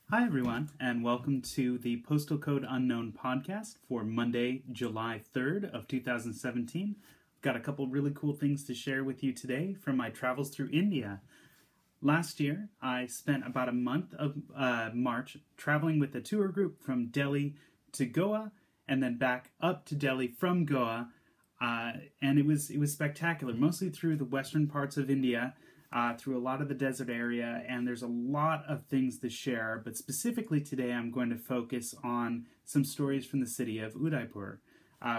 Hi, everyone, and welcome to the Postal Code Unknown podcast for Monday, July 3rd of 2017. Got a couple really cool things to share with you today from my travels through India. Last year, I spent about a month of March traveling with a tour group from Delhi to Goa and then back up to Delhi from Goa, and it was spectacular, mostly through the western parts of India, through a lot of the desert area, and there's a lot of things to share, but specifically today I'm going to focus on some stories from the city of Udaipur,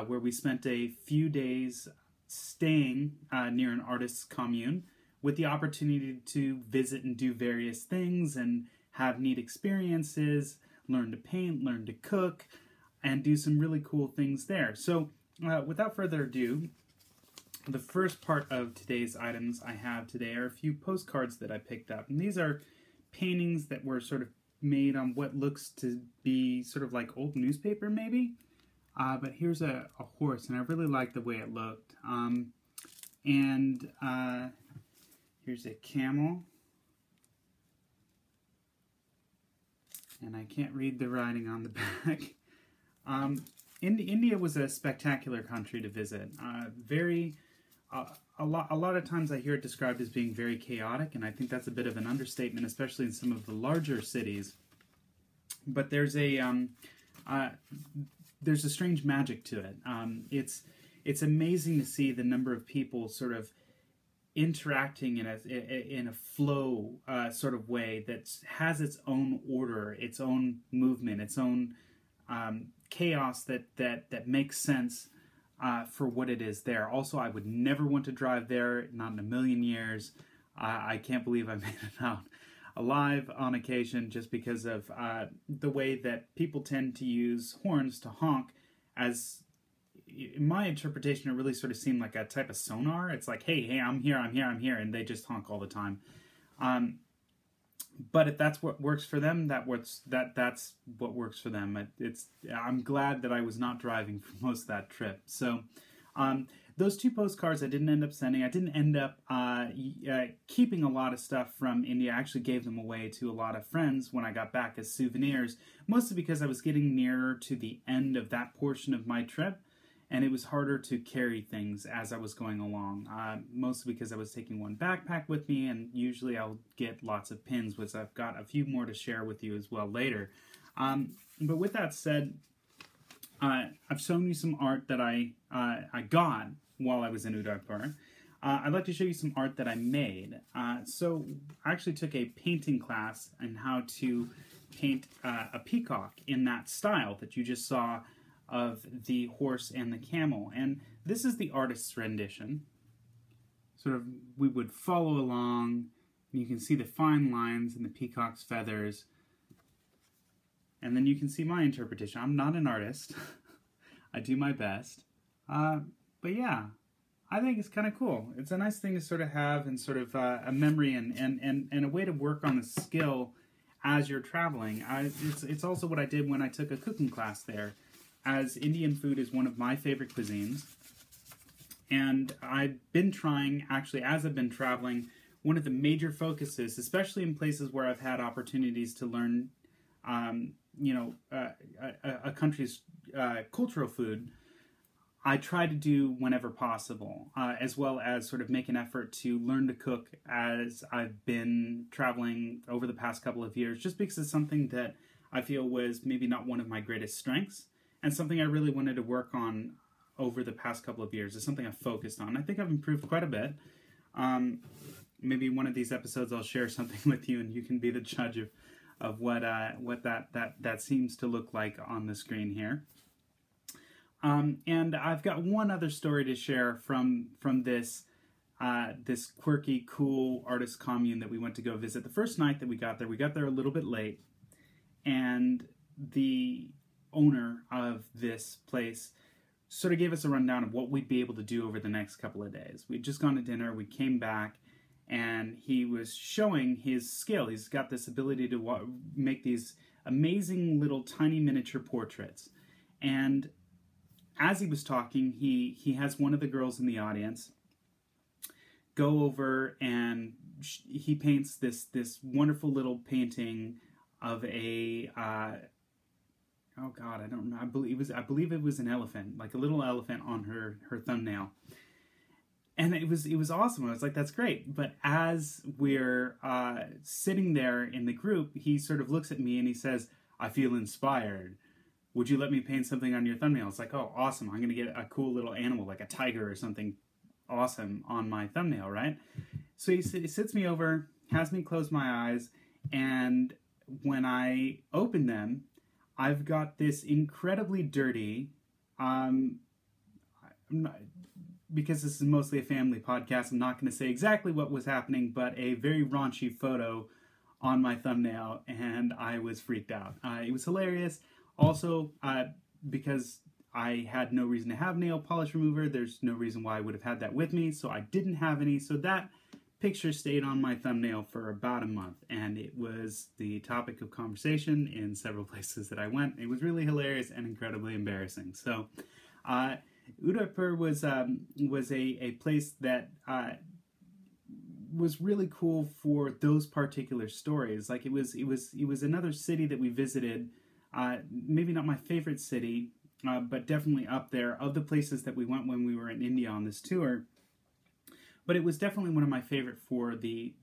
where we spent a few days staying near an artist's commune with the opportunity to visit and do various things and have neat experiences, learn to paint, learn to cook, and do some really cool things there. So without further ado, the first part of today's items I have today are a few postcards that I picked up. And these are paintings that were sort of made on what looks to be sort of like old newspaper, maybe. But here's a horse, and I really like the way it looked. Here's a camel. And I can't read the writing on the back. India was a spectacular country to visit. A lot of times I hear it described as being very chaotic, and I think that's a bit of an understatement, especially in some of the larger cities. But there's a strange magic to it. It's amazing to see the number of people sort of interacting in a flow sort of way that has its own order, its own movement, its own chaos that makes sense for what it is there. Also, I would never want to drive there, not in a million years. I can't believe I made it out alive on occasion just because of the way that people tend to use horns to honk. As in my interpretation, it really sort of seemed like a type of sonar. It's like, hey, I'm here, and they just honk all the time. But if that's what works for them, that's what works for them. I'm glad that I was not driving for most of that trip. So those two postcards I didn't end up sending. I didn't end up keeping a lot of stuff from India. I actually gave them away to a lot of friends when I got back as souvenirs, mostly because I was getting nearer to the end of that portion of my trip, and it was harder to carry things as I was going along, mostly because I was taking one backpack with me, and usually I'll get lots of pins, which I've got a few more to share with you as well later. But with that said, I've shown you some art that I got while I was in Udaipur. I'd like to show you some art that I made. So I actually took a painting class on how to paint a peacock in that style that you just saw of the horse and the camel. And this is the artist's rendition. Sort of, we would follow along, and you can see the fine lines in the peacock's feathers. And then you can see my interpretation. I'm not an artist. I do my best. But yeah, I think it's kind of cool. It's a nice thing to sort of have, and sort of a memory and a way to work on the skill as you're traveling. It's also what I did when I took a cooking class there, as Indian food is one of my favorite cuisines. And I've been trying, actually, as I've been traveling, one of the major focuses, especially in places where I've had opportunities to learn, a country's cultural food, I try to do whenever possible, as well as sort of make an effort to learn to cook as I've been traveling over the past couple of years, just because it's something that I feel was maybe not one of my greatest strengths, and something I really wanted to work on over the past couple of years. It's something I've focused on. I think I've improved quite a bit. Maybe one of these episodes I'll share something with you, and you can be the judge of what that seems to look like on the screen here. And I've got one other story to share from this quirky, cool artist commune that we went to go visit. The first night that we got there a little bit late, and the owner of this place sort of gave us a rundown of what we'd be able to do over the next couple of days. We'd just gone to dinner, we came back, and he was showing his skill. He's got this ability to make these amazing little tiny miniature portraits. And as he was talking, he has one of the girls in the audience go over, and he paints this wonderful little painting of a oh God, I don't remember. I believe it was an elephant, like a little elephant on her thumbnail. And it was awesome. I was like, that's great. But as we're sitting there in the group, he sort of looks at me and he says, I feel inspired. Would you let me paint something on your thumbnail? It's like, oh, awesome. I'm going to get a cool little animal, like a tiger or something awesome on my thumbnail, right? So he sits me over, has me close my eyes, and when I open them, I've got this incredibly dirty, because this is mostly a family podcast, I'm not going to say exactly what was happening, but a very raunchy photo on my thumbnail, and I was freaked out. It was hilarious. Also, because I had no reason to have nail polish remover, there's no reason why I would have had that with me, so I didn't have any. So that picture stayed on my thumbnail for about a month, and it was the topic of conversation in several places that I went. It was really hilarious and incredibly embarrassing. So, Udaipur was a place that was really cool for those particular stories. Like it was another city that we visited. Maybe not my favorite city, but definitely up there of the places that we went when we were in India on this tour. But it was definitely one of my favorite for the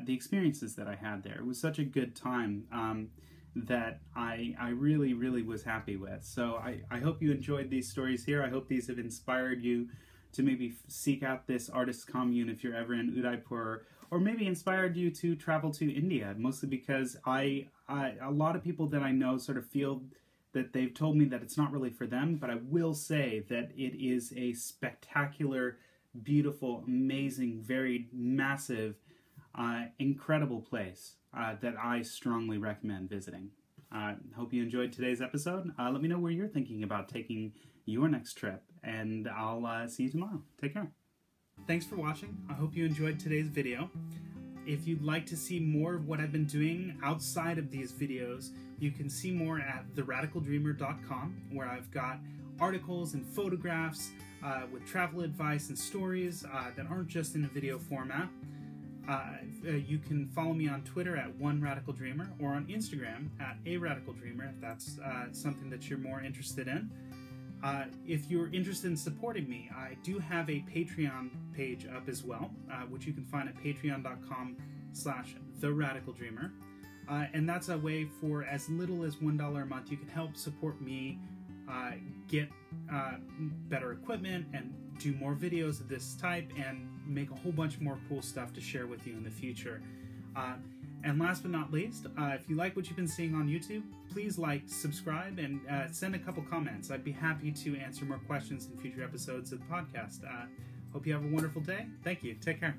experiences that I had there. It was such a good time that I really, really was happy with. So I hope you enjoyed these stories here. I hope these have inspired you to maybe seek out this artist's commune if you're ever in Udaipur, or maybe inspired you to travel to India, mostly because a lot of people that I know sort of feel that they've told me that it's not really for them, but I will say that it is a spectacular, beautiful, amazing, very massive, incredible place that I strongly recommend visiting. Hope you enjoyed today's episode. Let me know where you're thinking about taking your next trip, and I'll see you tomorrow. Take care. Thanks for watching. I hope you enjoyed today's video. If you'd like to see more of what I've been doing outside of these videos, you can see more at theradicaldreamer.com, where I've got articles and photographs with travel advice and stories that aren't just in a video format. You can follow me on Twitter at @OneRadicalDreamer or on Instagram at @aradicaldreamer if that's something that you're more interested in. If you're interested in supporting me, I do have a Patreon page up as well, which you can find at patreon.com/theradicaldreamer. And that's a way for as little as $1 a month you can help support me get better equipment and do more videos of this type and make a whole bunch more cool stuff to share with you in the future. And last but not least, if you like what you've been seeing on YouTube, please like, subscribe, and send a couple comments. I'd be happy to answer more questions in future episodes of the podcast. Hope you have a wonderful day. Thank you. Take care.